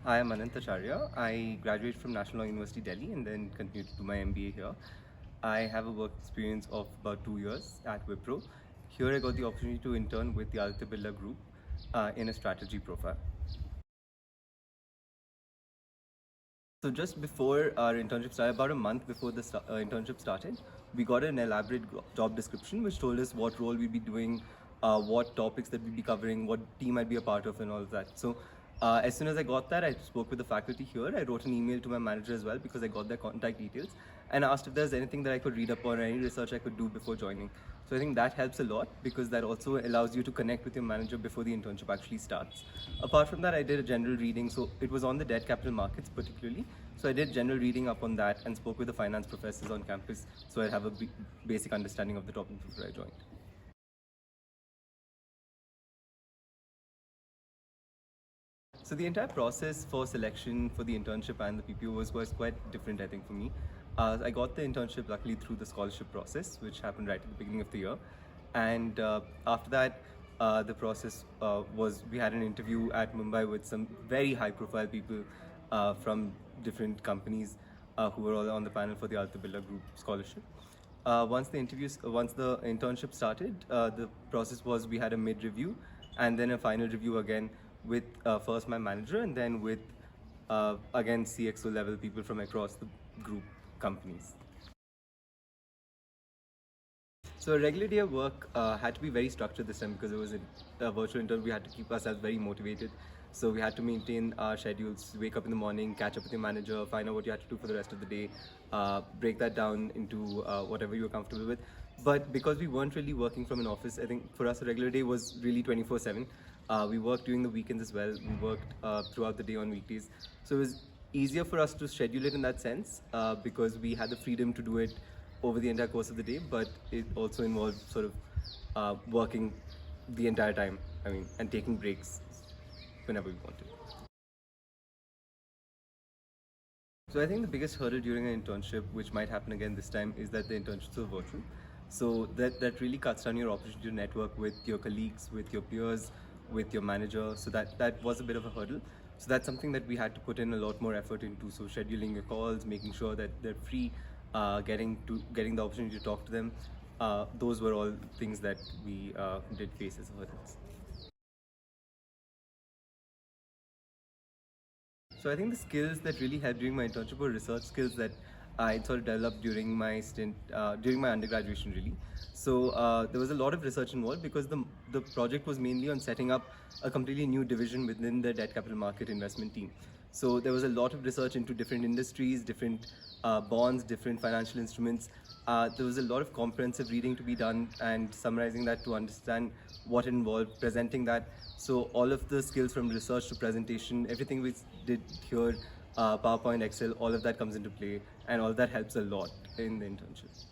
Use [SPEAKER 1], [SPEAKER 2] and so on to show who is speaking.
[SPEAKER 1] Hi, I'm Anant Acharya. I graduated from National Law University Delhi and then continued to do my MBA here. I have a work experience of about 2 years at Wipro. Here I got the opportunity to intern with the Aditya Birla Group in a strategy profile. So just before our internship started, about a month before the internship started, we got an elaborate job description which told us what role we'd be doing, what topics that we'd be covering, what team I'd be a part of, and all of that. So as soon as I got that, I spoke with the faculty here. I wrote an email to my manager as well because I got their contact details and asked if there's anything that I could read up on or any research I could do before joining. So I think that helps a lot because that also allows you to connect with your manager before the internship actually starts. Apart from that, I did a general reading. So it was on the debt capital markets particularly. So I did general reading up on that and spoke with the finance professors on campus. So I have a basic understanding of the topic before I joined. So the entire process for selection for the internship and the PPO was quite different, I think, for me. I got the internship luckily through the scholarship process, which happened right at the beginning of the year. And after that, the process was we had an interview at Mumbai with some very high-profile people from different companies who were all on the panel for the Aditya Birla Group scholarship. Once the internship started, the process was we had a mid-review and then a final review again with first my manager and then with again CXO level people from across the group companies. So a regular day of work had to be very structured this time because it was a virtual interview. We had to keep ourselves very motivated. So we had to maintain our schedules, wake up in the morning, catch up with your manager, find out what you had to do for the rest of the day, break that down into whatever you were comfortable with. But because we weren't really working from an office, I think for us a regular day was really 24/7. We worked during the weekends as well. We worked throughout the day on weekdays. So it was easier for us to schedule it in that sense because we had the freedom to do it over the entire course of the day, but it also involved sort of working the entire time. I mean, and taking breaks whenever we wanted. So I think the biggest hurdle during an internship, which might happen again this time, is that the internships are virtual. So that really cuts down your opportunity to network with your colleagues, with your peers, with your manager. So that was a bit of a hurdle. So that's something that we had to put in a lot more effort into. So scheduling your calls, making sure that they're free, getting the opportunity to talk to them. Those were all things that we did face as hurdles. So I think the skills that really helped during my internship were research skills that I sort of developed during my stint, during my undergraduation really. So there was a lot of research involved because the project was mainly on setting up a completely new division within the debt capital market investment team. So there was a lot of research into different industries, different bonds, different financial instruments. There was a lot of comprehensive reading to be done and summarizing that to understand what it involved, presenting that. So all of the skills from research to presentation, everything we did here, PowerPoint, Excel, all of that comes into play, and all of that helps a lot in the internship.